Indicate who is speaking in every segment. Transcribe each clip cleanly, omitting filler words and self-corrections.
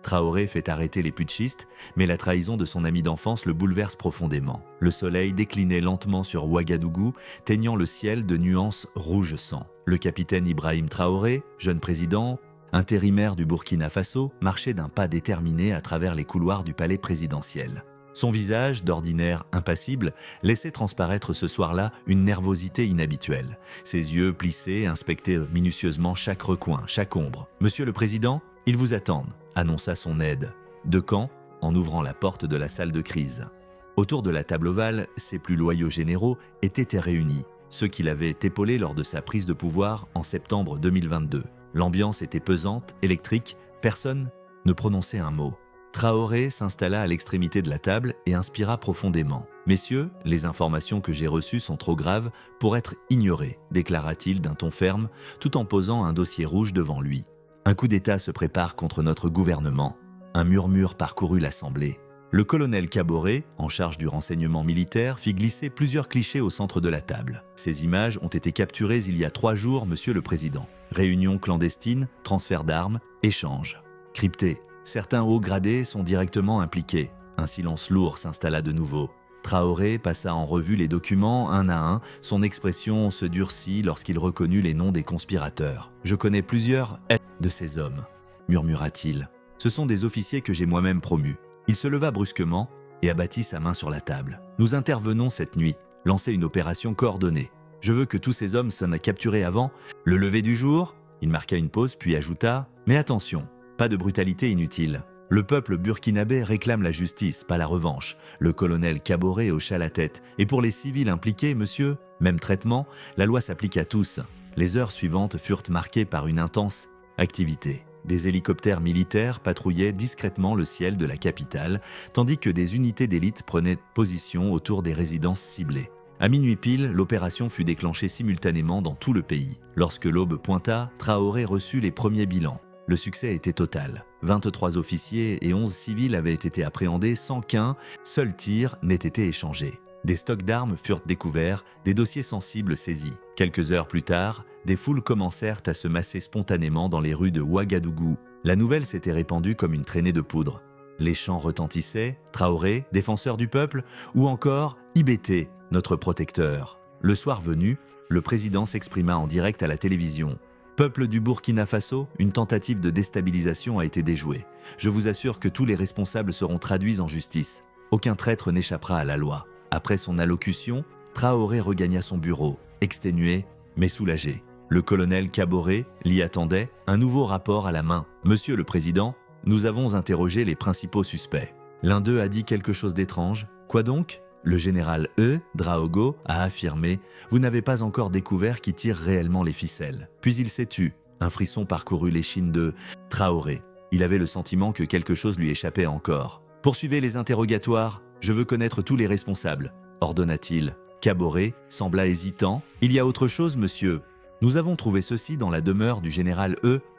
Speaker 1: Traoré fait arrêter les putschistes, mais la trahison de son ami d'enfance le bouleverse profondément. Le soleil déclinait lentement sur Ouagadougou, teignant le ciel de nuances rouge sang. Le capitaine Ibrahim Traoré, jeune président, intérimaire du Burkina Faso, marchait d'un pas déterminé à travers les couloirs du palais présidentiel. Son visage, d'ordinaire impassible, laissait transparaître ce soir-là une nervosité inhabituelle. Ses yeux plissés inspectaient minutieusement chaque recoin, chaque ombre. « Monsieur le Président, ils vous attendent », annonça son aide. De camp, en ouvrant la porte de la salle de crise. Autour de la table ovale, ses plus loyaux généraux étaient réunis, ceux qui l'avaient épaulé lors de sa prise de pouvoir en septembre 2022. L'ambiance était pesante, électrique, personne ne prononçait un mot. Traoré s'installa à l'extrémité de la table et inspira profondément. « Messieurs, les informations que j'ai reçues sont trop graves pour être ignorées », déclara-t-il d'un ton ferme, tout en posant un dossier rouge devant lui. « Un coup d'État se prépare contre notre gouvernement. » Un murmure parcourut l'Assemblée. Le colonel Kaboré, en charge du renseignement militaire, fit glisser plusieurs clichés au centre de la table. Ces images ont été capturées il y a 3 jours, Monsieur le Président. Réunion clandestine, transfert d'armes, échange. Crypté. Certains hauts gradés sont directement impliqués. Un silence lourd s'installa de nouveau. Traoré passa en revue les documents un à un. Son expression se durcit lorsqu'il reconnut les noms des conspirateurs. « Je connais plusieurs de ces hommes », murmura-t-il. « Ce sont des officiers que j'ai moi-même promus. » Il se leva brusquement et abattit sa main sur la table. « Nous intervenons cette nuit. Lancez une opération coordonnée. Je veux que tous ces hommes soient capturés avant le lever du jour. » Il marqua une pause puis ajouta « Mais attention, pas de brutalité inutile. Le peuple burkinabé réclame la justice, pas la revanche. » Le colonel Kaboré hocha la tête. « Et pour les civils impliqués, monsieur, même traitement, la loi s'applique à tous. » Les heures suivantes furent marquées par une intense activité. Des hélicoptères militaires patrouillaient discrètement le ciel de la capitale, tandis que des unités d'élite prenaient position autour des résidences ciblées. À minuit pile, l'opération fut déclenchée simultanément dans tout le pays. Lorsque l'aube pointa, Traoré reçut les premiers bilans. Le succès était total. 23 officiers et 11 civils avaient été appréhendés sans qu'un seul tir n'ait été échangé. Des stocks d'armes furent découverts, des dossiers sensibles saisis. Quelques heures plus tard, des foules commencèrent à se masser spontanément dans les rues de Ouagadougou. La nouvelle s'était répandue comme une traînée de poudre. Les chants retentissaient, Traoré, défenseur du peuple, ou encore IBT, notre protecteur. Le soir venu, le président s'exprima en direct à la télévision. Peuple du Burkina Faso, une tentative de déstabilisation a été déjouée. Je vous assure que tous les responsables seront traduits en justice. Aucun traître n'échappera à la loi. Après son allocution, Traoré regagna son bureau, exténué mais soulagé. Le colonel Kaboré l'y attendait, un nouveau rapport à la main. « Monsieur le Président, nous avons interrogé les principaux suspects. L'un d'eux a dit quelque chose d'étrange. Quoi donc ? Le général Draogo a affirmé « Vous n'avez pas encore découvert qui tire réellement les ficelles. » Puis il s'est tu. Un frisson parcourut l'échine de Traoré. Il avait le sentiment que quelque chose lui échappait encore. « Poursuivez les interrogatoires. Je veux connaître tous les responsables, » ordonna-t-il. Kaboré sembla hésitant. « Il y a autre chose, monsieur. Nous avons trouvé ceci dans la demeure du général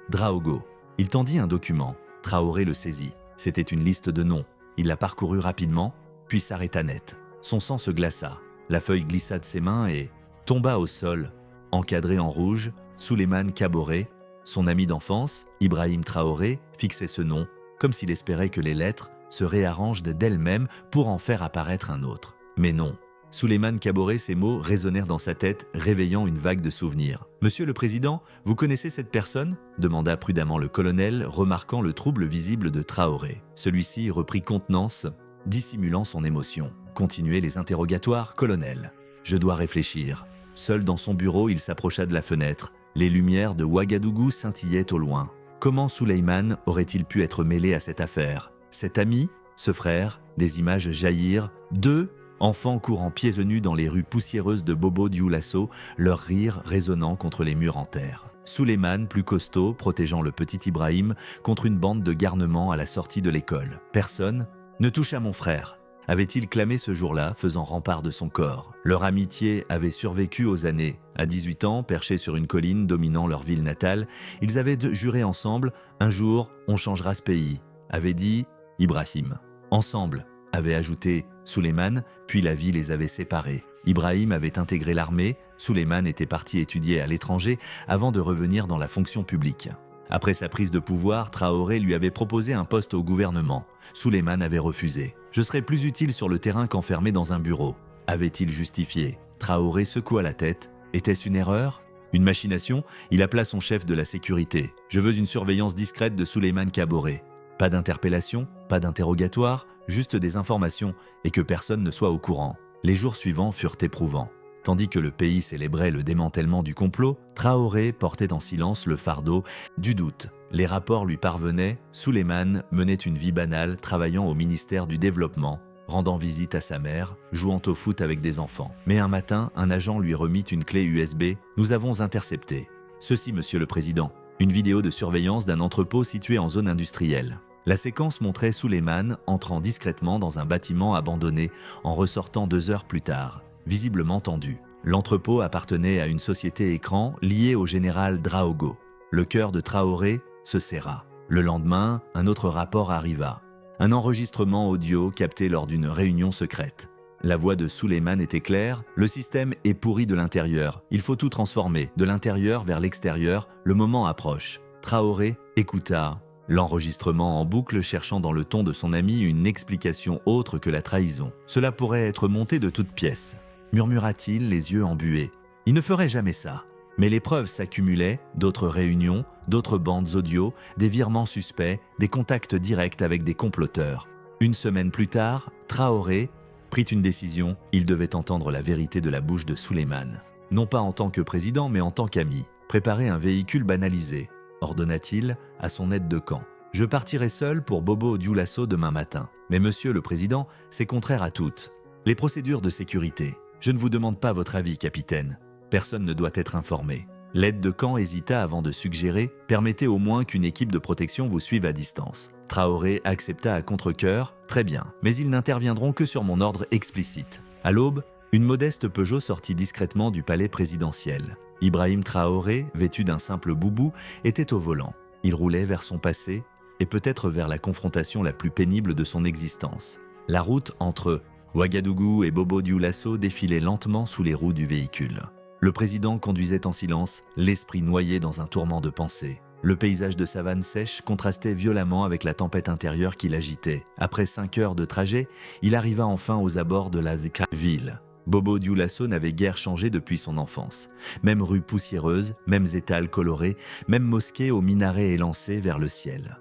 Speaker 1: Draogo. » Il tendit un document. Traoré le saisit. C'était une liste de noms. Il la parcourut rapidement, puis s'arrêta net. Son sang se glaça. La feuille glissa de ses mains et tomba au sol. Encadré en rouge, Souleymane Kaboré, son ami d'enfance, Ibrahim Traoré, fixait ce nom, comme s'il espérait que les lettres se réarrangent d'elles-mêmes pour en faire apparaître un autre. Mais non. Souleymane Kaboré, ces mots résonnèrent dans sa tête, réveillant une vague de souvenirs. « Monsieur le Président, vous connaissez cette personne ?» demanda prudemment le colonel, remarquant le trouble visible de Traoré. Celui-ci reprit contenance, dissimulant son émotion. Continuez les interrogatoires, colonel. Je dois réfléchir. Seul dans son bureau, il s'approcha de la fenêtre. Les lumières de Ouagadougou scintillaient au loin. Comment Souleymane aurait-il pu être mêlé à cette affaire ? Cet ami, ce frère, des images jaillirent. 2 enfants courant pieds nus dans les rues poussiéreuses de Bobo Dioulasso, leur rire résonnant contre les murs en terre. Souleymane, plus costaud, protégeant le petit Ibrahim contre une bande de garnements à la sortie de l'école. Personne ne touche à mon frère, avait-il clamé ce jour-là, faisant rempart de son corps. Leur amitié avait survécu aux années. À 18 ans, perchés sur une colline dominant leur ville natale, ils avaient juré ensemble « Un jour, on changera ce pays », avait dit Ibrahim. Ensemble, avait ajouté Souleymane, puis la vie les avait séparés. Ibrahim avait intégré l'armée, Souleymane était parti étudier à l'étranger avant de revenir dans la fonction publique. Après sa prise de pouvoir, Traoré lui avait proposé un poste au gouvernement. Souleymane avait refusé. « Je serais plus utile sur le terrain qu'enfermé dans un bureau », avait-il justifié. Traoré secoua la tête. Était-ce une erreur ? Une machination ? Il appela son chef de la sécurité. « Je veux une surveillance discrète de Souleymane Kaboré. Pas d'interpellation, pas d'interrogatoire, juste des informations et que personne ne soit au courant. » Les jours suivants furent éprouvants. Tandis que le pays célébrait le démantèlement du complot, Traoré portait en silence le fardeau du doute. Les rapports lui parvenaient, Souleymane menait une vie banale, travaillant au ministère du Développement, rendant visite à sa mère, jouant au foot avec des enfants. Mais un matin, un agent lui remit une clé USB. « Nous avons intercepté. Ceci, monsieur le président. Une vidéo de surveillance d'un entrepôt situé en zone industrielle. » La séquence montrait Souleymane entrant discrètement dans un bâtiment abandonné en ressortant 2 heures plus tard, visiblement tendu. L'entrepôt appartenait à une société écran liée au général Draogo. Le cœur de Traoré se serra. Le lendemain, un autre rapport arriva. Un enregistrement audio capté lors d'une réunion secrète. La voix de Souleymane était claire. « Le système est pourri de l'intérieur. Il faut tout transformer. De l'intérieur vers l'extérieur, le moment approche. » Traoré écouta l'enregistrement en boucle, cherchant dans le ton de son ami une explication autre que la trahison. « Cela pourrait être monté de toutes pièces, » murmura-t-il, les yeux embués. Il ne ferait jamais ça. Mais les preuves s'accumulaient, d'autres réunions, d'autres bandes audio, des virements suspects, des contacts directs avec des comploteurs. Une semaine plus tard, Traoré prit une décision. Il devait entendre la vérité de la bouche de Souleymane. Non pas en tant que président, mais en tant qu'ami. Préparer un véhicule banalisé, ordonna-t-il à son aide de camp. Je partirai seul pour Bobo Dioulasso demain matin. Mais monsieur le président, c'est contraire à toutes les procédures de sécurité. Je ne vous demande pas votre avis, capitaine. Personne ne doit être informé. L'aide de camp hésita avant de suggérer « Permettez au moins qu'une équipe de protection vous suive à distance. » Traoré accepta à contre-cœur « Très bien, mais ils n'interviendront que sur mon ordre explicite. » À l'aube, une modeste Peugeot sortit discrètement du palais présidentiel. Ibrahim Traoré, vêtu d'un simple boubou, était au volant. Il roulait vers son passé et peut-être vers la confrontation la plus pénible de son existence. La route entre Ouagadougou et Bobo Dioulasso défilait lentement sous les roues du véhicule. Le président conduisait en silence, l'esprit noyé dans un tourment de pensée. Le paysage de savane sèche contrastait violemment avec la tempête intérieure qui l'agitait. Après 5 heures de trajet, il arriva enfin aux abords de la ville. Bobo Dioulasso n'avait guère changé depuis son enfance. Même rue poussiéreuse, mêmes étals colorés, même mosquée aux minarets élancés vers le ciel.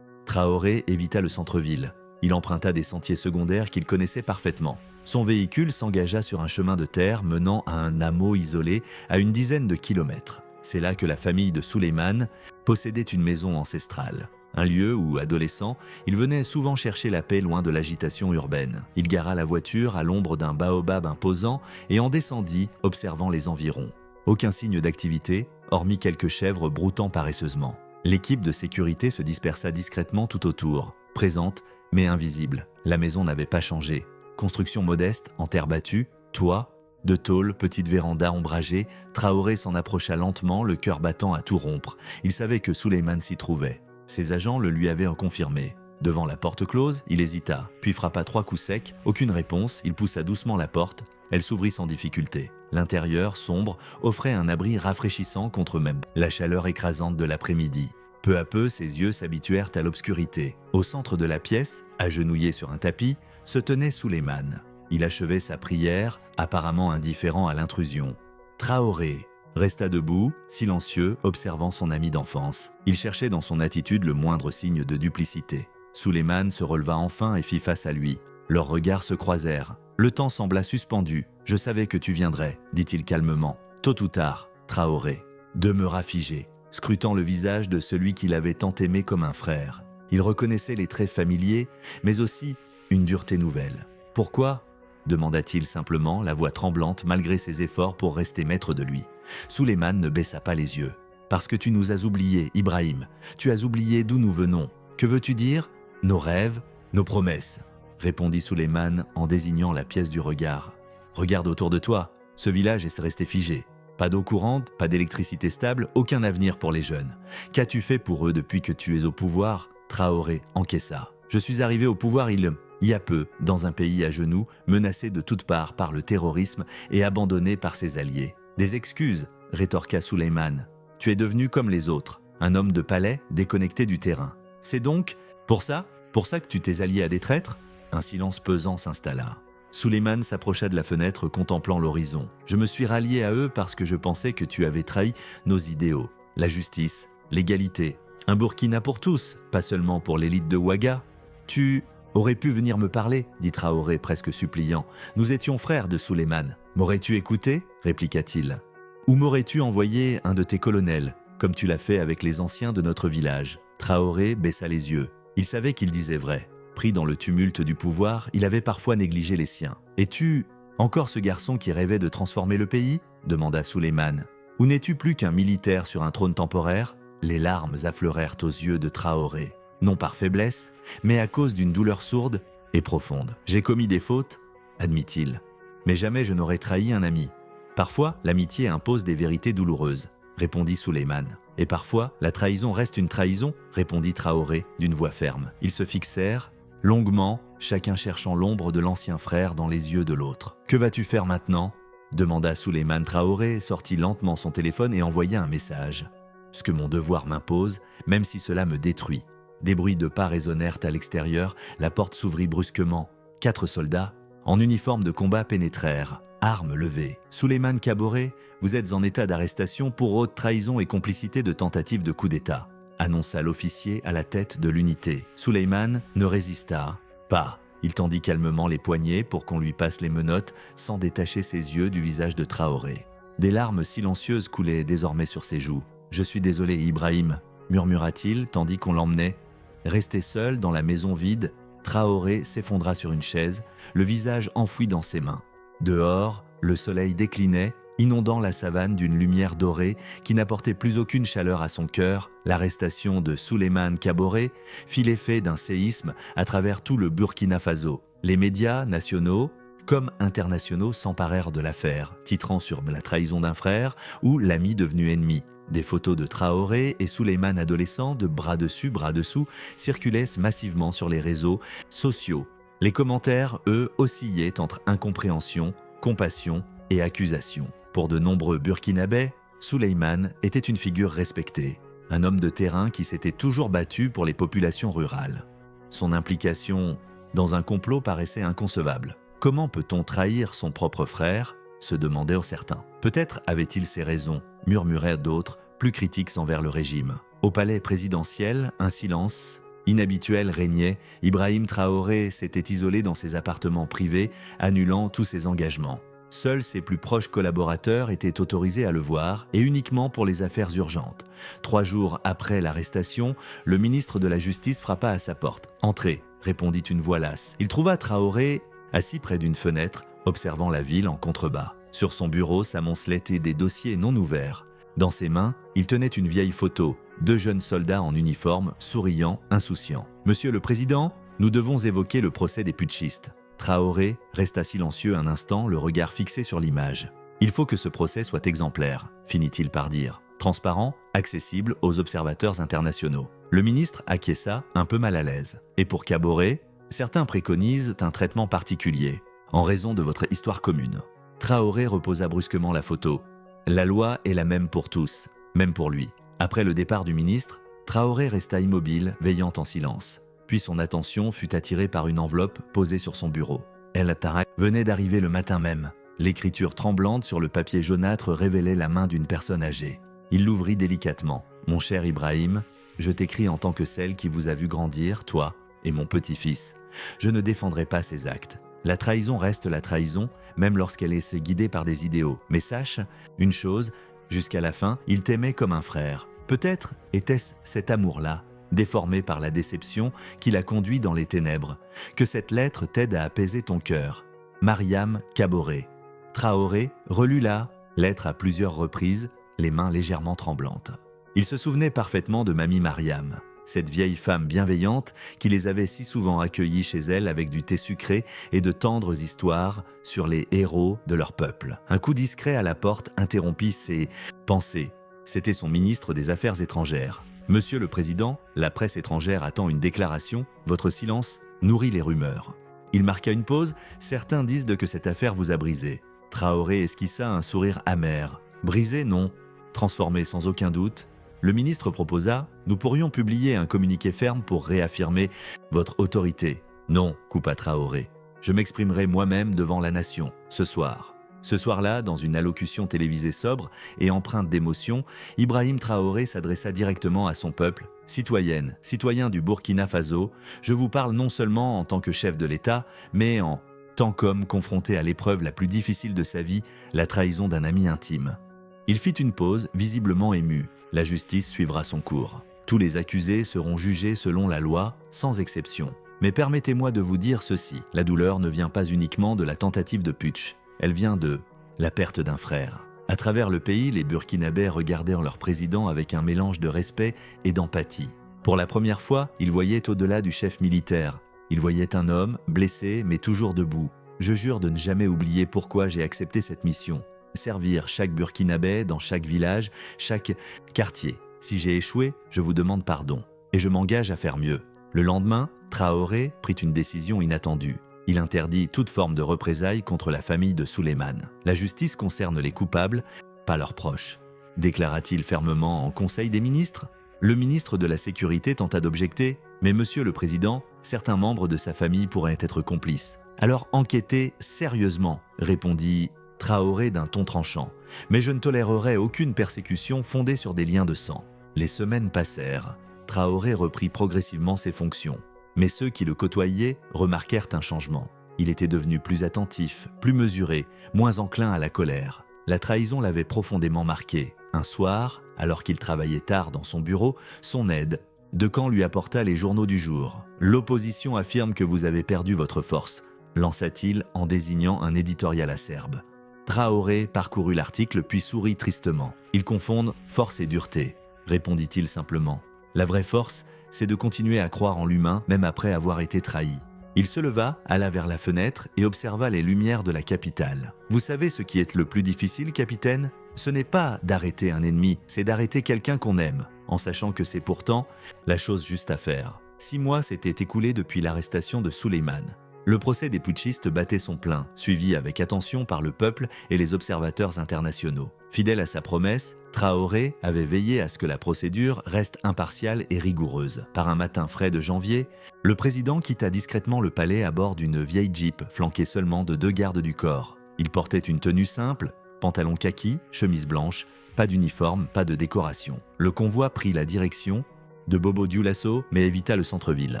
Speaker 1: Traoré évita le centre-ville. Il emprunta des sentiers secondaires qu'il connaissait parfaitement. Son véhicule s'engagea sur un chemin de terre menant à un hameau isolé à une dizaine de kilomètres. C'est là que la famille de Souleymane possédait une maison ancestrale. Un lieu où, adolescent, il venait souvent chercher la paix loin de l'agitation urbaine. Il gara la voiture à l'ombre d'un baobab imposant et en descendit, observant les environs. Aucun signe d'activité, hormis quelques chèvres broutant paresseusement. L'équipe de sécurité se dispersa discrètement tout autour, présente mais invisible. La maison n'avait pas changé. Construction modeste, en terre battue, toit, de tôle, petite véranda ombragée. Traoré s'en approcha lentement, le cœur battant à tout rompre. Il savait que Souleymane s'y trouvait. Ses agents le lui avaient confirmé. Devant la porte close, il hésita, puis frappa 3 coups secs. Aucune réponse, il poussa doucement la porte. Elle s'ouvrit sans difficulté. L'intérieur, sombre, offrait un abri rafraîchissant contre même la chaleur écrasante de l'après-midi. Peu à peu, ses yeux s'habituèrent à l'obscurité. Au centre de la pièce, agenouillé sur un tapis, se tenait Souleymane. Il achevait sa prière, apparemment indifférent à l'intrusion. Traoré resta debout, silencieux, observant son ami d'enfance. Il cherchait dans son attitude le moindre signe de duplicité. Souleymane se releva enfin et fit face à lui. Leurs regards se croisèrent. Le temps sembla suspendu. « Je savais que tu viendrais », dit-il calmement. Tôt ou tard, Traoré demeura figé, scrutant le visage de celui qu'il avait tant aimé comme un frère. Il reconnaissait les traits familiers, mais aussi une dureté nouvelle. « Pourquoi ?» demanda-t-il simplement, la voix tremblante malgré ses efforts pour rester maître de lui. Souleymane ne baissa pas les yeux. « Parce que tu nous as oubliés, Ibrahim. Tu as oublié d'où nous venons. Que veux-tu dire ? Nos rêves, nos promesses. » répondit Souleymane en désignant la pièce du regard. « Regarde autour de toi. Ce village est resté figé. Pas d'eau courante, pas d'électricité stable, aucun avenir pour les jeunes. Qu'as-tu fait pour eux depuis que tu es au pouvoir ?» Traoré encaissa. « Je suis arrivé au pouvoir il y a peu, dans un pays à genoux, menacé de toutes parts par le terrorisme et abandonné par ses alliés. »« Des excuses » rétorqua Souleymane. « Tu es devenu comme les autres, un homme de palais déconnecté du terrain. C'est donc pour ça que tu t'es allié à des traîtres ?» Un silence pesant s'installa. Souleymane s'approcha de la fenêtre contemplant l'horizon. « Je me suis rallié à eux parce que je pensais que tu avais trahi nos idéaux. La justice, l'égalité, un Burkina pour tous, pas seulement pour l'élite de Ouaga. Tu aurais pu venir me parler, dit Traoré presque suppliant. Nous étions frères de Souleymane. M'aurais-tu écouté ? Répliqua-t-il. Ou m'aurais-tu envoyé un de tes colonels, comme tu l'as fait avec les anciens de notre village ? Traoré baissa les yeux. Il savait qu'il disait vrai. Pris dans le tumulte du pouvoir, il avait parfois négligé les siens. « Es-tu encore ce garçon qui rêvait de transformer le pays ?» demanda Souleymane. « Ou n'es-tu plus qu'un militaire sur un trône temporaire ?» Les larmes affleurèrent aux yeux de Traoré, non par faiblesse, mais à cause d'une douleur sourde et profonde. « J'ai commis des fautes, admit-il, mais jamais je n'aurais trahi un ami. Parfois, l'amitié impose des vérités douloureuses, répondit Souleymane. Et parfois, la trahison reste une trahison, répondit Traoré d'une voix ferme. Ils se fixèrent, longuement, chacun cherchant l'ombre de l'ancien frère dans les yeux de l'autre. « Que vas-tu faire maintenant ?» demanda Souleymane. Traoré, sortit lentement son téléphone et envoya un message. « Ce que mon devoir m'impose, même si cela me détruit. » Des bruits de pas résonnèrent à l'extérieur, la porte s'ouvrit brusquement. 4 soldats, en uniforme de combat, pénétrèrent, armes levées. « Souleymane Kaboré, vous êtes en état d'arrestation pour haute trahison et complicité de tentative de coup d'État », annonça l'officier à la tête de l'unité. Souleymane ne résista pas. Il tendit calmement les poignets pour qu'on lui passe les menottes sans détacher ses yeux du visage de Traoré. Des larmes silencieuses coulaient désormais sur ses joues. « Je suis désolé, Ibrahim », murmura-t-il tandis qu'on l'emmenait. Resté seul dans la maison vide, Traoré s'effondra sur une chaise, le visage enfoui dans ses mains. Dehors, le soleil déclinait, inondant la savane d'une lumière dorée qui n'apportait plus aucune chaleur à son cœur. L'arrestation de Souleymane Kaboré fit l'effet d'un séisme à travers tout le Burkina Faso. Les médias nationaux comme internationaux s'emparèrent de l'affaire, titrant sur la trahison d'un frère ou l'ami devenu ennemi. Des photos de Traoré et Souleymane adolescents, de bras dessus, bras dessous, circulaient massivement sur les réseaux sociaux. Les commentaires, eux, oscillaient entre incompréhension, compassion et accusation. Pour de nombreux Burkinabés, Souleymane était une figure respectée, un homme de terrain qui s'était toujours battu pour les populations rurales. Son implication dans un complot paraissait inconcevable. Comment peut-on trahir son propre frère ? Se demandaient certains. Peut-être avait-il ses raisons, murmuraient d'autres, plus critiques envers le régime. Au palais présidentiel, un silence inhabituel régnait. Ibrahim Traoré s'était isolé dans ses appartements privés, annulant tous ses engagements. Seuls ses plus proches collaborateurs étaient autorisés à le voir, et uniquement pour les affaires urgentes. 3 jours après l'arrestation, le ministre de la Justice frappa à sa porte. « Entrez », répondit une voix lasse. Il trouva Traoré assis près d'une fenêtre, observant la ville en contrebas. Sur son bureau s'amoncelaient des dossiers non ouverts. Dans ses mains, il tenait une vieille photo, 2 jeunes soldats en uniforme, souriants, insouciants. « Monsieur le Président, nous devons évoquer le procès des putschistes. » Traoré resta silencieux un instant, le regard fixé sur l'image. « Il faut que ce procès soit exemplaire », finit-il par dire. Transparent, accessible aux observateurs internationaux. Le ministre acquiesça, un peu mal à l'aise. « Et pour Kaboré, certains préconisent un traitement particulier, en raison de votre histoire commune. » Traoré reposa brusquement la photo. La loi est la même pour tous, même pour lui. Après le départ du ministre, Traoré resta immobile, veillant en silence. Puis son attention fut attirée par une enveloppe posée sur son bureau. El Tarek venait d'arriver le matin même. L'écriture tremblante sur le papier jaunâtre révélait la main d'une personne âgée. Il l'ouvrit délicatement. « Mon cher Ibrahim, je t'écris en tant que celle qui vous a vu grandir, toi et mon petit-fils. Je ne défendrai pas ces actes. La trahison reste la trahison, même lorsqu'elle est guidée par des idéaux. Mais sache une chose, jusqu'à la fin, il t'aimait comme un frère. Peut-être était-ce cet amour-là, déformé par la déception, qui l'a conduit dans les ténèbres. Que cette lettre t'aide à apaiser ton cœur. Mariam Kaboré. » Traoré relut la lettre à plusieurs reprises, les mains légèrement tremblantes. Il se souvenait parfaitement de Mamie Mariam, cette vieille femme bienveillante qui les avait si souvent accueillis chez elle avec du thé sucré et de tendres histoires sur les héros de leur peuple. Un coup discret à la porte interrompit ses pensées. C'était son ministre des Affaires étrangères. « Monsieur le Président, la presse étrangère attend une déclaration. Votre silence nourrit les rumeurs. » Il marqua une pause. « Certains disent que cette affaire vous a brisé. » Traoré esquissa un sourire amer. « Brisé, non. Transformé sans aucun doute. » Le ministre proposa « Nous pourrions publier un communiqué ferme pour réaffirmer votre autorité. » « Non, coupa Traoré. Je m'exprimerai moi-même devant la nation, ce soir. » Ce soir-là, dans une allocution télévisée sobre et empreinte d'émotion, Ibrahim Traoré s'adressa directement à son peuple. « Citoyennes, citoyens du Burkina Faso, je vous parle non seulement en tant que chef de l'État, mais en tant qu'homme confronté à l'épreuve la plus difficile de sa vie, la trahison d'un ami intime. » Il fit une pause, visiblement ému. La justice suivra son cours. Tous les accusés seront jugés selon la loi, sans exception. Mais permettez-moi de vous dire ceci, la douleur ne vient pas uniquement de la tentative de putsch, elle vient de la perte d'un frère. À travers le pays, les Burkinabés regardèrent leur président avec un mélange de respect et d'empathie. Pour la première fois, ils voyaient au-delà du chef militaire. Ils voyaient un homme, blessé, mais toujours debout. Je jure de ne jamais oublier pourquoi j'ai accepté cette mission. Servir chaque Burkinabé dans chaque village, chaque quartier. Si j'ai échoué, je vous demande pardon. Et je m'engage à faire mieux. Le lendemain, Traoré prit une décision inattendue. Il interdit toute forme de représailles contre la famille de Souleymane. La justice concerne les coupables, pas leurs proches. Déclara-t-il fermement en Conseil des ministres. Le ministre de la Sécurité tenta d'objecter, mais Monsieur le Président, certains membres de sa famille pourraient être complices. Alors enquêtez sérieusement, répondit Traoré d'un ton tranchant. Mais je ne tolérerai aucune persécution fondée sur des liens de sang. Les semaines passèrent. Traoré reprit progressivement ses fonctions. Mais ceux qui le côtoyaient remarquèrent un changement. Il était devenu plus attentif, plus mesuré, moins enclin à la colère. La trahison l'avait profondément marqué. Un soir, alors qu'il travaillait tard dans son bureau, son aide de camp lui apporta les journaux du jour. « L'opposition affirme que vous avez perdu votre force », lança-t-il en désignant un éditorial acerbe. Traoré parcourut l'article puis sourit tristement. « Ils confondent force et dureté », répondit-il simplement. La vraie force, c'est de continuer à croire en l'humain même après avoir été trahi. Il se leva, alla vers la fenêtre et observa les lumières de la capitale. « Vous savez ce qui est le plus difficile, capitaine ? Ce n'est pas d'arrêter un ennemi, c'est d'arrêter quelqu'un qu'on aime, en sachant que c'est pourtant la chose juste à faire. » 6 mois s'étaient écoulés depuis l'arrestation de Souleymane. Le procès des putschistes battait son plein, suivi avec attention par le peuple et les observateurs internationaux. Fidèle à sa promesse, Traoré avait veillé à ce que la procédure reste impartiale et rigoureuse. Par un matin frais de janvier, le président quitta discrètement le palais à bord d'une vieille Jeep flanquée seulement de 2 gardes du corps. Il portait une tenue simple, pantalon kaki, chemise blanche, pas d'uniforme, pas de décoration. Le convoi prit la direction de Bobo Dioulasso mais évita le centre-ville.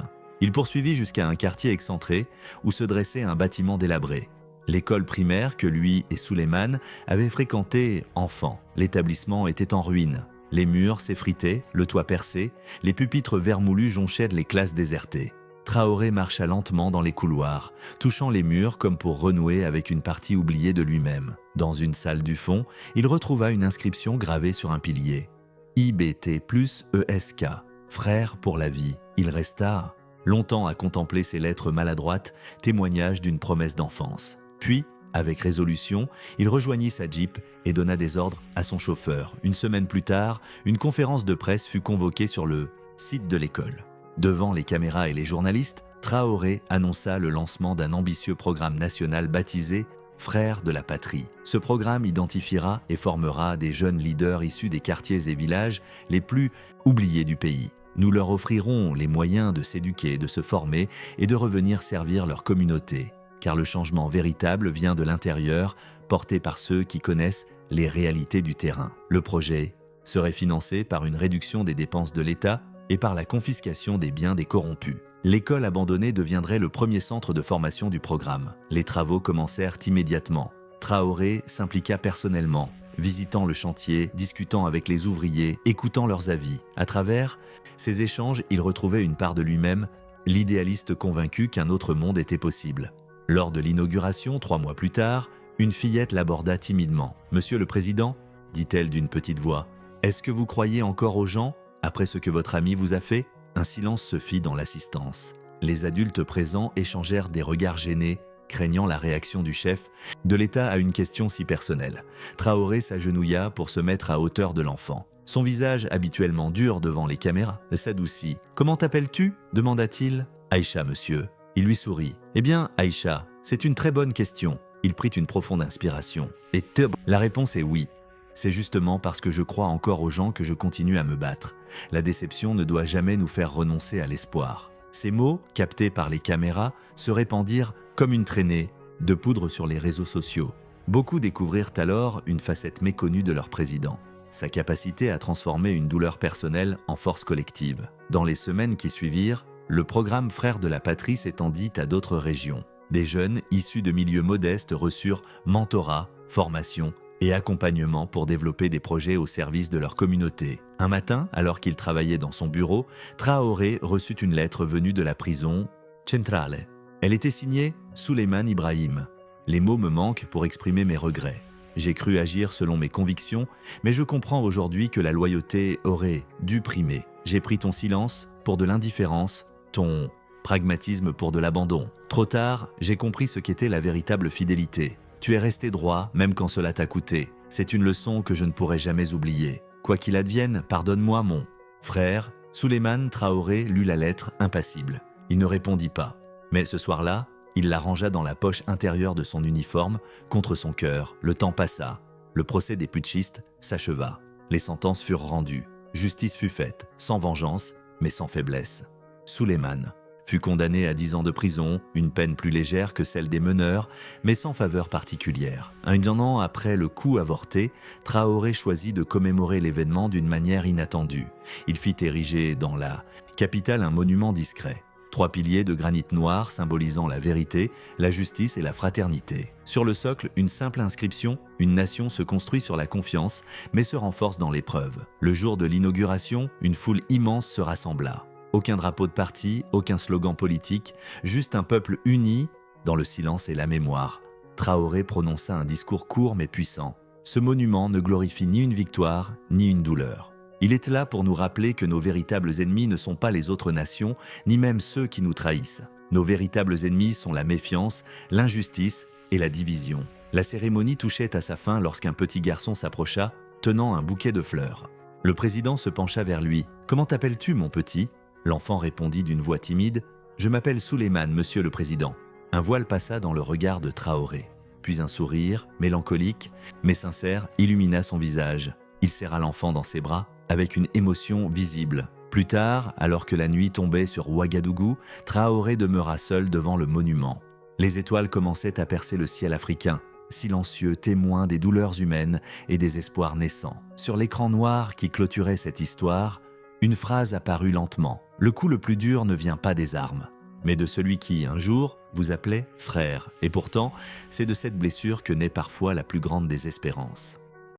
Speaker 1: Il poursuivit jusqu'à un quartier excentré où se dressait un bâtiment délabré. L'école primaire que lui et Souleymane avaient fréquentée enfant. L'établissement était en ruine. Les murs s'effritaient, le toit percé, les pupitres vermoulus jonchaient les classes désertées. Traoré marcha lentement dans les couloirs, touchant les murs comme pour renouer avec une partie oubliée de lui-même. Dans une salle du fond, il retrouva une inscription gravée sur un pilier. IBT plus ESK, frère pour la vie. Il resta longtemps à contempler ces lettres maladroites, témoignage d'une promesse d'enfance. Puis, avec résolution, il rejoignit sa Jeep et donna des ordres à son chauffeur. Une semaine plus tard, une conférence de presse fut convoquée sur le site de l'école. Devant les caméras et les journalistes, Traoré annonça le lancement d'un ambitieux programme national baptisé « Frères de la patrie ». Ce programme identifiera et formera des jeunes leaders issus des quartiers et villages les plus oubliés du pays. Nous leur offrirons les moyens de s'éduquer, de se former et de revenir servir leur communauté. Car le changement véritable vient de l'intérieur, porté par ceux qui connaissent les réalités du terrain. Le projet serait financé par une réduction des dépenses de l'État et par la confiscation des biens des corrompus. L'école abandonnée deviendrait le premier centre de formation du programme. Les travaux commencèrent immédiatement. Traoré s'impliqua personnellement, visitant le chantier, discutant avec les ouvriers, écoutant leurs avis. À travers ces échanges, il retrouvait une part de lui-même, l'idéaliste convaincu qu'un autre monde était possible. Lors de l'inauguration, 3 mois plus tard, une fillette l'aborda timidement. « Monsieur le Président » dit-elle d'une petite voix, « est-ce que vous croyez encore aux gens après ce que votre ami vous a fait ?» Un silence se fit dans l'assistance. Les adultes présents échangèrent des regards gênés, craignant la réaction du chef de l'État à une question si personnelle. Traoré s'agenouilla pour se mettre à hauteur de l'enfant. Son visage, habituellement dur devant les caméras, s'adoucit. « Comment t'appelles-tu » demanda-t-il. « Aïcha, monsieur. » Il lui sourit. « Eh bien, Aïcha, c'est une très bonne question. » Il prit une profonde inspiration. « Et la réponse est oui. C'est justement parce que je crois encore aux gens que je continue à me battre. La déception ne doit jamais nous faire renoncer à l'espoir. » Ces mots, captés par les caméras, se répandirent comme une traînée de poudre sur les réseaux sociaux. Beaucoup découvrirent alors une facette méconnue de leur président, sa capacité à transformer une douleur personnelle en force collective. Dans les semaines qui suivirent, le programme Frères de la Patrie s'étendit à d'autres régions. Des jeunes issus de milieux modestes reçurent mentorat, formation et accompagnement pour développer des projets au service de leur communauté. Un matin, alors qu'il travaillait dans son bureau, Traoré reçut une lettre venue de la prison Centrale. Elle était signée Souleymane Ibrahim. Les mots me manquent pour exprimer mes regrets. J'ai cru agir selon mes convictions, mais je comprends aujourd'hui que la loyauté aurait dû primer. J'ai pris ton silence pour de l'indifférence, ton pragmatisme pour de l'abandon. Trop tard, j'ai compris ce qu'était la véritable fidélité. Tu es resté droit, même quand cela t'a coûté. C'est une leçon que je ne pourrai jamais oublier. Quoi qu'il advienne, pardonne-moi mon frère. Souleymane Traoré lut la lettre impassible. Il ne répondit pas. Mais ce soir-là, il la rangea dans la poche intérieure de son uniforme, contre son cœur. Le temps passa. Le procès des putschistes s'acheva. Les sentences furent rendues. Justice fut faite, sans vengeance, mais sans faiblesse. Souleymane fut condamné à 10 ans de prison, une peine plus légère que celle des meneurs, mais sans faveur particulière. Un an après le coup avorté, Traoré choisit de commémorer l'événement d'une manière inattendue. Il fit ériger dans la capitale un monument discret. 3 piliers de granit noir symbolisant la vérité, la justice et la fraternité. Sur le socle, une simple inscription, une nation se construit sur la confiance, mais se renforce dans l'épreuve. Le jour de l'inauguration, une foule immense se rassembla. Aucun drapeau de parti, aucun slogan politique, juste un peuple uni dans le silence et la mémoire. Traoré prononça un discours court mais puissant. Ce monument ne glorifie ni une victoire, ni une douleur. Il est là pour nous rappeler que nos véritables ennemis ne sont pas les autres nations, ni même ceux qui nous trahissent. Nos véritables ennemis sont la méfiance, l'injustice et la division. La cérémonie touchait à sa fin lorsqu'un petit garçon s'approcha, tenant un bouquet de fleurs. Le président se pencha vers lui. « Comment t'appelles-tu, mon petit ?» L'enfant répondit d'une voix timide « Je m'appelle Souleymane, monsieur le président. » Un voile passa dans le regard de Traoré. Puis un sourire, mélancolique, mais sincère, illumina son visage. Il serra l'enfant dans ses bras, avec une émotion visible. Plus tard, alors que la nuit tombait sur Ouagadougou, Traoré demeura seul devant le monument. Les étoiles commençaient à percer le ciel africain, silencieux témoin des douleurs humaines et des espoirs naissants. Sur l'écran noir qui clôturait cette histoire, une phrase apparut lentement. « Le coup le plus dur ne vient pas des armes, mais de celui qui, un jour, vous appelait frère. Et pourtant, c'est de cette blessure que naît parfois la plus grande désespérance. »